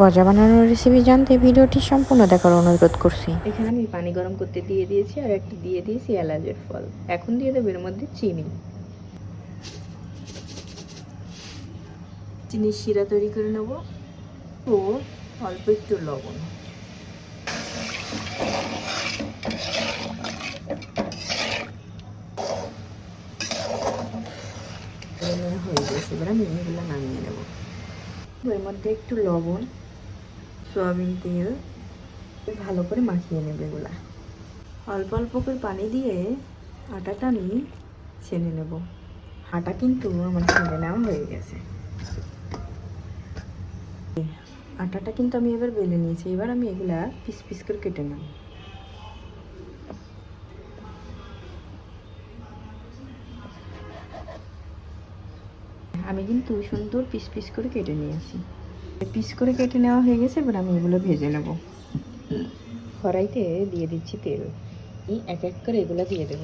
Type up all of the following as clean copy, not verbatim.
গজা বানানোর রেসিপি জানতে ভিডিওটি সম্পূর্ণ দেখার অনুরোধ করছি। এখানে আমি পানি গরম করতে দিয়ে দিয়েছি আর একটা দিয়ে দিয়েছি এলাচের ফল। এখন দিয়ে দেবো এর মধ্যে চিনির শিরা তৈরি করে নেব ও অল্প একটু লবণ। হয়ে গেছে, এবার আমি এগুলো নামিয়ে নেব। এর মধ্যে একটু লবণ, সয়াবিন তেল ভালো করে মাখিয়ে নেবে। এগুলা অল্প অল্প করে পানি দিয়ে আটাটা আমি ছেনে নেব। আটা কিন্তু আমার ছেনে নেওয়া হয়ে গেছে। আটাটা কিন্তু আমি এবার বেলে নিয়েছি। এবার আমি এগুলা পিস পিস করে কেটে নেব। আমি কিন্তু সুন্দর পিস পিস করে কেটে নিয়েছি। পিস করে কেটে নেওয়া হয়ে গেছে। এবার আমি এগুলো ভেজে নেব। কড়াইতে দিয়ে দিচ্ছি তেল। এক এক করে এগুলো দিয়ে দেব।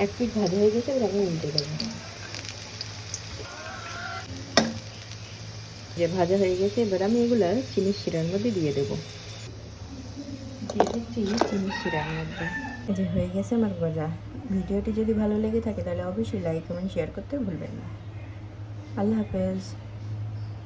এক পিঠ ভাজা হয়ে গেছে। এবার আমি উল্টে দেবো। যে ভাজা হয়ে গেছে, এবার আমি এগুলা চিনির শিরার মধ্যে দিয়ে দেবো। দিয়ে দিচ্ছি চিনির শিরার মধ্যে। এই যে হয়ে গেছে আমার গজা। ভিডিওটি যদি ভালো লেগে থাকে তাহলে অবশ্যই লাইক কমেন্ট শেয়ার করতে ভুলবেন না। আল্লাহ হাফেজ।